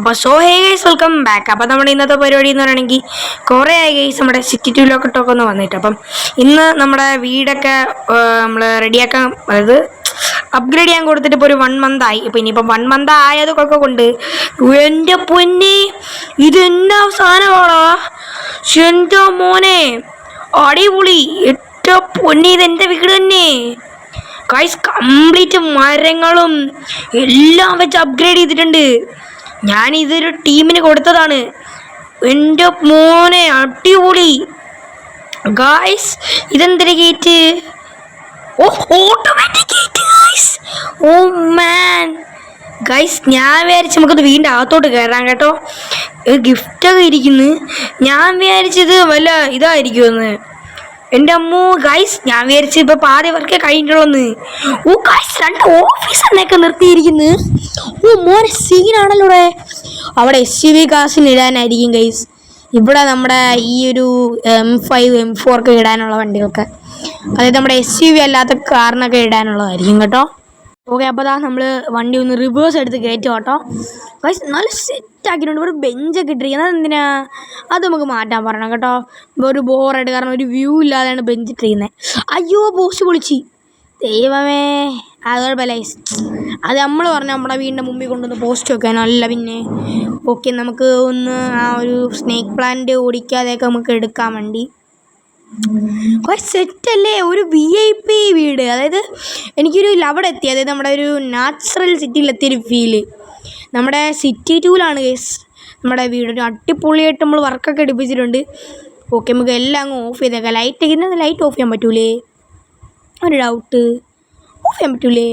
അപ്പോൾ hey guys welcome back. അപ്പോൾ നമ്മുടെ ഇന്നത്തെ പരിപാടി എന്ന് പറയുകയാണെങ്കിൽ കുറേ ആയി ഗൈസ് നമ്മുടെ സിറ്റി ടൂലൊക്കെ ഒന്ന് വന്നിട്ട്. അപ്പം ഇന്ന് നമ്മുടെ വീടൊക്കെ നമ്മൾ റെഡിയാക്കാൻ, അതായത് അപ്ഗ്രേഡ് ചെയ്യാൻ കൊടുത്തിട്ട് ഇപ്പോൾ ഒരു 1 month ആയി. ഇപ്പോൾ ഇനിയിപ്പോൾ 1 month ആയതൊക്കെ കൊണ്ട് എൻ്റെ പൊന്നെ ഇതെന്നാ സാധനമാണോ, എൻ്റെ മോനെ അടിപൊളി. ഏറ്റവും പൊന്നെ ഇതെൻ്റെ വീട് തന്നെ ഗൈസ്. കംപ്ലീറ്റ് മരങ്ങളും എല്ലാം വെച്ച് അപ്ഗ്രേഡ് ചെയ്തിട്ടുണ്ട്. ഞാനിതൊരു ടീമിന് കൊടുത്തതാണ്. എൻ്റെ മോനെ അടിപൊളി ഗൈസ്. ഇതെന്തൊരു ഗേറ്റ്? ഓ, ഓട്ടോമാറ്റിക് ഗേറ്റ് ഗൈസ്. ഓ മാൻ ഗൈസ്, ഞാൻ വിചാരിച്ച് നമുക്കത് വീണ്ടും അകത്തോട്ട് കയറാം കേട്ടോ. ഗിഫ്റ്റൊക്കെ ഇരിക്കുന്നു. ഞാൻ വിചാരിച്ചത് വല്ല ഇതായിരിക്കുമെന്ന്. എൻ്റെ അമ്മോ ഗൈസ്, ഞാൻ വിചാരിച്ച് ഇപ്പം പാതി വർക്കേ കഴിഞ്ഞിട്ടുള്ളൂന്ന്. ഓ ഗൈസ്, 2 ഓഫീസറിനെയൊക്കെ നിർത്തിയിരിക്കുന്നു. ഓ മോനെ സീനാണല്ലോ. അവിടെ SUV കാസിന് ഇടാനായിരിക്കും ഗൈസ്. ഇവിടെ നമ്മുടെ ഈ ഒരു M5 M4 ഒക്കെ ഇടാനുള്ള വണ്ടികൾക്ക്, അതായത് നമ്മുടെ SUV അല്ലാത്ത കാറിനൊക്കെ ഇടാനുള്ളതായിരിക്കും കേട്ടോ. ഓക്കെ, അപ്പോൾ നമ്മൾ വണ്ടി ഒന്ന് റിവേഴ്സ് എടുത്ത് കയറ്റും കേട്ടോ ഗൈസ്. നല്ല സെറ്റാക്കിയിട്ടുണ്ട്. ഇവിടെ ബെഞ്ചൊക്കെ ഇട്ടിരിക്കുന്നത്. അതെന്തിനാ? അത് നമുക്ക് മാറ്റാൻ പറയണം കേട്ടോ. ഒരു ബോറായിട്ട്, കാരണം ഒരു വ്യൂ ഇല്ലാതെയാണ് ബെഞ്ച് ഇട്ടിരിക്കുന്നത്. അയ്യോ, പോസ്റ്റ് പൊളിച്ച്, ദൈവമേ. അത് കുഴപ്പമില്ല ഗൈസ്. അത് നമ്മൾ പറഞ്ഞാൽ നമ്മുടെ വീടിൻ്റെ മുമ്പിൽ കൊണ്ടുവന്ന് പോസ്റ്റ് വെക്കാനല്ല. പിന്നെ ഓക്കെ, നമുക്ക് ഒന്ന് ആ ഒരു സ്നേക്ക് പ്ലാന്റ് ഓടിക്കാതെയൊക്കെ നമുക്ക് എടുക്കാൻ വേണ്ടി സെറ്റല്ലേ. ഒരു VIP വീട്, അതായത് എനിക്കൊരു അവിടെ എത്തി, അതായത് നമ്മുടെ ഒരു നാച്ചുറൽ സിറ്റിയിലെത്തിയൊരു ഫീല്. നമ്മുടെ സിറ്റി ടൂലാണ് കേസ് നമ്മുടെ വീട്. ഒരു അടിപൊളിയായിട്ട് നമ്മൾ വർക്കൊക്കെ എടുപ്പിച്ചിട്ടുണ്ട്. ഓക്കെ, നമുക്ക് എല്ലാം അങ്ങ് ഓഫ് ചെയ്തേക്കാം. ലൈറ്റ് ഇങ്ങനെ ലൈറ്റ് ഓഫ് ചെയ്യാൻ പറ്റൂലേ? ഒരു ഡൗട്ട്. ഓഫ് ചെയ്യാൻ പറ്റൂലേ?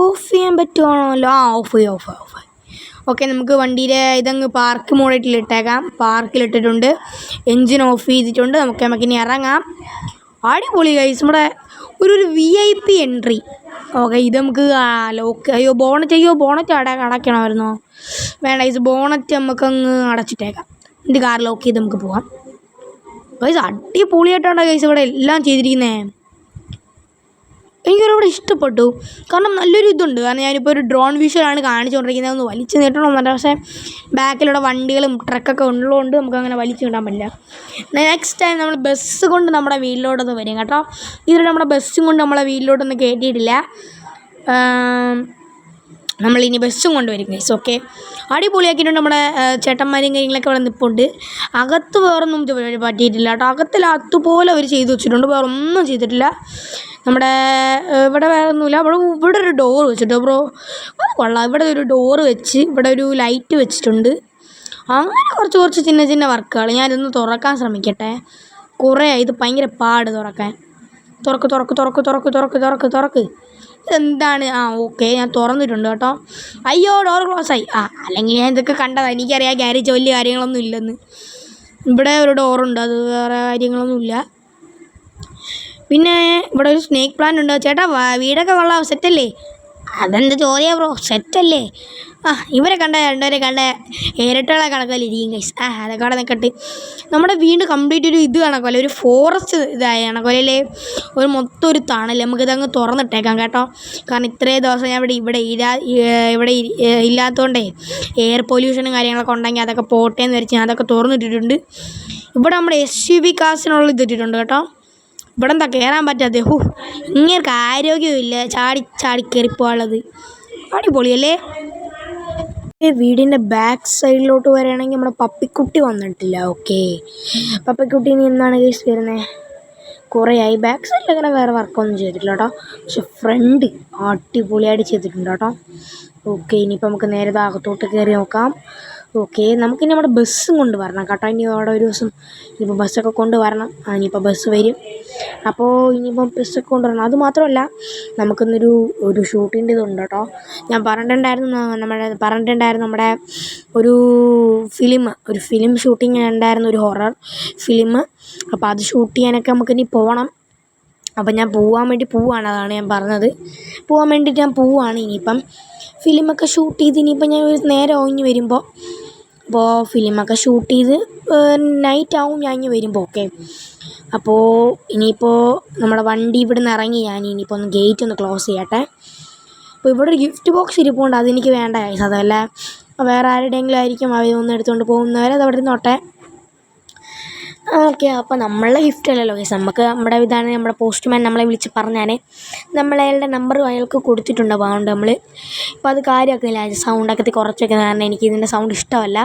ഓഫ് ചെയ്യാൻ പറ്റുവാണല്ലോ. ആ, ഓഫ് ചെയ്യാം, ഓഫ്. ഓക്കെ, നമുക്ക് വണ്ടിയുടെ ഇതങ്ങ് പാർക്ക് മോഡിലിട്ടേക്കാം. പാർക്കിലിട്ടിട്ടുണ്ട്. എൻജിൻ ഓഫ് ചെയ്തിട്ടുണ്ട്. നമുക്കിനി ഇറങ്ങാം. അടിപൊളി ഗൈസ്, നമ്മുടെ ഒരു VIP എൻട്രി. ഓക്കെ, ഇത് നമുക്ക് ലോക്ക്. ബോണറ്റ് അടയ്ക്കണമായിരുന്നോ? വേണ്ട ഗൈസ്, ബോണറ്റ് നമുക്കങ്ങ് അടച്ചിട്ടേക്കാം. എന്നിട്ട് കാർ ലോക്ക് ചെയ്ത് നമുക്ക് പോകാം ഗൈസ്. അടിപൊളിയായിട്ടാണ് ഗൈസ് ഇവിടെ എല്ലാം ചെയ്തിരിക്കുന്നത്. എനിക്കൊരുപാട് ഇഷ്ടപ്പെട്ടു. കാരണം നല്ലൊരു ഇതുണ്ട്. കാരണം ഞാനിപ്പോൾ ഒരു ഡ്രോൺ വിഷ്വലാണ് കാണിച്ചുകൊണ്ടിരിക്കുന്നത്. ഒന്ന് വലിച്ചു നീട്ടണമെന്നുണ്ട്, പക്ഷേ ബാക്കിലൂടെ വണ്ടികളും ട്രക്കൊക്കെ ഉള്ളതുകൊണ്ട് നമുക്കങ്ങനെ വലിച്ചു നീട്ടാൻ പറ്റില്ല. നെക്സ്റ്റ് ടൈം നമ്മൾ ബസ് കൊണ്ട് നമ്മുടെ വീട്ടിലോട്ടൊന്ന് വരും കേട്ടോ. ഇതിൽ നമ്മുടെ ബസ്സും കൊണ്ട് നമ്മളെ വീട്ടിലോട്ടൊന്നും കയറ്റിയിട്ടില്ല. നമ്മളിനി ബസ്സും കൊണ്ട് വരും ഗൈസ്. ഓക്കെ, അടിപൊളിയാക്കിയിട്ടുണ്ട്. നമ്മുടെ ചേട്ടന്മാരും കാര്യങ്ങളൊക്കെ ഇവിടെ നിൽപ്പുണ്ട്. അകത്ത് വേറൊന്നും പറ്റിയിട്ടില്ല കേട്ടോ. അകത്തിൽ അതുപോലെ അവർ ചെയ്ത് വെച്ചിട്ടുണ്ട്. വേറെ ഒന്നും ചെയ്തിട്ടില്ല. നമ്മുടെ ഇവിടെ വേറെ ഒന്നുമില്ല. ഇവിടെ ഒരു ഡോറ് വെച്ചിട്ടോ ബ്രോ, അത് കൊള്ളാം. ഇവിടെ ഒരു ഡോറ് വെച്ച്, ഇവിടെ ഒരു ലൈറ്റ് വെച്ചിട്ടുണ്ട്. അങ്ങനെ കുറച്ച് ചിന്ന വർക്കുകൾ. ഞാനിതൊന്ന് തുറക്കാൻ ശ്രമിക്കട്ടെ. കുറേ ഇത് ഭയങ്കര പാട് തുറക്കാൻ. തുറക്ക്. ഇതെന്താണ്? ആ, ഓക്കെ, ഞാൻ തുറന്നിട്ടുണ്ട് കേട്ടോ. അയ്യോ, ഡോർ ക്ലോസ് ആയി. അല്ലെങ്കിൽ ഞാൻ ഇതൊക്കെ കണ്ടതാണ്. എനിക്കറിയാം ഗ്യാരേജ് വലിയ കാര്യങ്ങളൊന്നും ഇല്ലെന്ന്. ഇവിടെ ഒരു ഡോറുണ്ട്, അത് വേറെ കാര്യങ്ങളൊന്നുമില്ല. പിന്നെ ഇവിടെ ഒരു സ്നേക്ക് പ്ലാന്റ് ഉണ്ട്. ചേട്ടാ, വീടൊക്കെ കൊള്ളാം, സെറ്റല്ലേ? അതെന്ത് ചോദ്യം ബ്രോ, സെറ്റല്ലേ? ഇവരെ രണ്ടുപേരെ കണ്ട ഇരട്ടകളെ കണക്കല്ലിരിക്കും ഗൈസ്. അതൊക്കെ അവിടെ നിൽക്കട്ടെ. നമ്മുടെ വീട് കംപ്ലീറ്റ് ഒരു ഇത് കണക്കല്ല, ഒരു ഫോറസ്റ്റ് ഇതായ കണക്കല്ലേ. ഒരു മൊത്തം ഒരു തണൽ. നമുക്കിതങ്ങ് തുറന്നിട്ടേക്കാം കേട്ടോ. കാരണം ഇത്രയും ദിവസം ഞാൻ ഇവിടെ ഇല്ലാത്തതുകൊണ്ടേ എയർ പൊല്യൂഷനും കാര്യങ്ങളൊക്കെ ഉണ്ടെങ്കിൽ അതൊക്കെ പോട്ടേന്ന് വരച്ച് ഞാൻ അതൊക്കെ തുറന്നിട്ടിട്ടുണ്ട്. ഇവിടെ നമ്മുടെ SUV കാസിനുള്ള ഇതിട്ടിട്ടുണ്ട് കേട്ടോ. ഇവിടെ എന്താ കയറാൻ പറ്റാതെ? ഇങ്ങനെയൊക്കെ ആരോഗ്യമില്ല, ചാടി കയറിപ്പോവാനുള്ളത്. അടിപൊളിയല്ലേ? വീടിൻ്റെ ബാക്ക് സൈഡിലോട്ട് വരികയാണെങ്കിൽ നമ്മുടെ പപ്പിക്കുട്ടി വന്നിട്ടില്ല. ഓക്കെ, പപ്പിക്കുട്ടി ഇനി എന്നാണ് കേസ് വരുന്നത്? കുറേ ആയി. ബാക്ക് സൈഡിൽ അങ്ങനെ വേറെ വർക്കൊന്നും ചെയ്തിട്ടില്ല കേട്ടോ. പക്ഷെ ഫ്രണ്ട് അടിപൊളിയായിട്ട് ചെയ്തിട്ടുണ്ട് കേട്ടോ. ഓക്കെ, ഇനിയിപ്പോൾ നമുക്ക് നേരെ അകത്തോട്ട് കയറി നോക്കാം. ഓക്കെ, നമുക്കിനി നമ്മുടെ ബസ്സും കൊണ്ട് വരണം കേട്ടോ. ഇനി അവിടെ ഒരു ദിവസം ഇനിയിപ്പോൾ ബസ്സൊക്കെ കൊണ്ട് വരണം. ഇനിയിപ്പോൾ ബസ് വരും. അപ്പോൾ ഇനിയിപ്പോൾ ബസ്സൊക്കെ കൊണ്ടുവരണം. അതുമാത്രമല്ല, നമുക്കിന്നൊരു ഷൂട്ടിൻ്റെ ഇതുണ്ട് കേട്ടോ. ഞാൻ പറഞ്ഞിട്ടുണ്ടായിരുന്നു നമ്മുടെ ഒരു ഫിലിം ഷൂട്ടിങ് ഉണ്ടായിരുന്നു, ഒരു ഹൊറർ ഫിലിം. അപ്പോൾ അത് ഷൂട്ട് ചെയ്യാനൊക്കെ നമുക്കിനി പോകണം. അപ്പം ഞാൻ പോവാണ്. അതാണ് ഞാൻ പറഞ്ഞത്. പോകാൻ വേണ്ടിയിട്ട് ഞാൻ പോവുകയാണ്. ഇനിയിപ്പം ഫിലിമൊക്കെ ഷൂട്ട് ചെയ്ത് ഇനിയിപ്പം ഞാൻ ഒരു നേരം ഒഴിഞ്ഞ് വരുമ്പോൾ, അപ്പോൾ ഫിലിമൊക്കെ ഷൂട്ട് ചെയ്ത് നൈറ്റ് ആവും ഞാൻ ഇനി വരുമ്പോൾ. ഓക്കെ, അപ്പോൾ ഇനിയിപ്പോൾ നമ്മുടെ വണ്ടി ഇവിടെ നിന്ന് ഇറങ്ങി ഞാൻ ഇനിയിപ്പോൾ ഒന്ന് ഗേറ്റ് ഒന്ന് ക്ലോസ് ചെയ്യട്ടെ. അപ്പോൾ ഇവിടെ ഒരു ഗിഫ്റ്റ് ബോക്സ് ഇരിപ്പുണ്ട്, അതെനിക്ക് വേണ്ട ഗൈസ്. അതല്ല വേറെ ആരുടെയെങ്കിലും ആയിരിക്കും അവരൊന്നും എടുത്തുകൊണ്ട് പോകുന്നവരെ അത് അവിടെ നിന്നോട്ടെ. ഓക്കെ, അപ്പോൾ നമ്മളുടെ ഗിഫ്റ്റ് അല്ലല്ലോ ഗൈസ്, നമുക്ക് നമ്മുടെ ഇതാണ്. നമ്മുടെ പോസ്റ്റ്മാൻ നമ്മളെ വിളിച്ച് പറഞ്ഞാൽ നമ്മൾ അയാളുടെ നമ്പർ അയാൾക്ക് കൊടുത്തിട്ടുണ്ട്. അപ്പോൾ അതുകൊണ്ട് നമ്മൾ ഇപ്പോൾ അത് കാര്യമാക്കുന്നില്ല, സൗണ്ടൊക്കെ കുറച്ച് വയ്ക്കുന്നത് കാരണം എനിക്ക് ഇതിൻ്റെ സൗണ്ട് ഇഷ്ടമല്ല.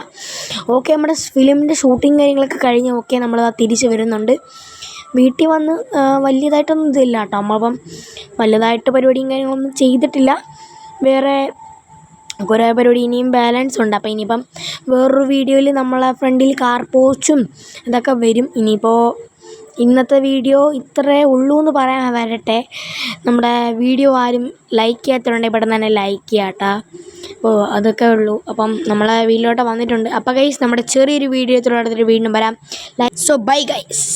ഓക്കെ, നമ്മുടെ ഫിലിമിൻ്റെ ഷൂട്ടിങ് കാര്യങ്ങളൊക്കെ കഴിഞ്ഞ് ഓക്കെ നമ്മൾ തിരിച്ച് വരുന്നുണ്ട്. വീട്ടിൽ വന്ന് വലിയതായിട്ടൊന്നും ഇതില്ല കേട്ടോ. നമ്മളിപ്പം വലുതായിട്ട് പരിപാടിയും കാര്യങ്ങളൊന്നും ചെയ്തിട്ടില്ല. വേറെ കുറേ പരിപാടി ഇനിയും ബാലൻസ് ഉണ്ട്. അപ്പോൾ ഇനിയിപ്പം വേറൊരു വീഡിയോയിൽ നമ്മളെ ഫ്രണ്ടിൽ കാർ പോർച്ചും ഇതൊക്കെ വരും. ഇനിയിപ്പോൾ ഇന്നത്തെ വീഡിയോ ഇത്രേ ഉള്ളൂ എന്ന് പറയാൻ വരട്ടെ. നമ്മുടെ വീഡിയോ ആരും ലൈക്ക് ചെയ്യാത്തതുണ്ടെങ്കിൽ പെട്ടെന്ന് തന്നെ ലൈക്ക് ചെയ്യാട്ടോ. അപ്പോൾ അതൊക്കെ ഉള്ളൂ. അപ്പം നമ്മളെ വീട്ടിലോട്ട് വന്നിട്ടുണ്ട്. അപ്പോൾ ഗൈസ്, നമ്മുടെ ചെറിയൊരു വീഡിയോ അടുത്തൊരു വീണ്ടും വരാം. So bye guys.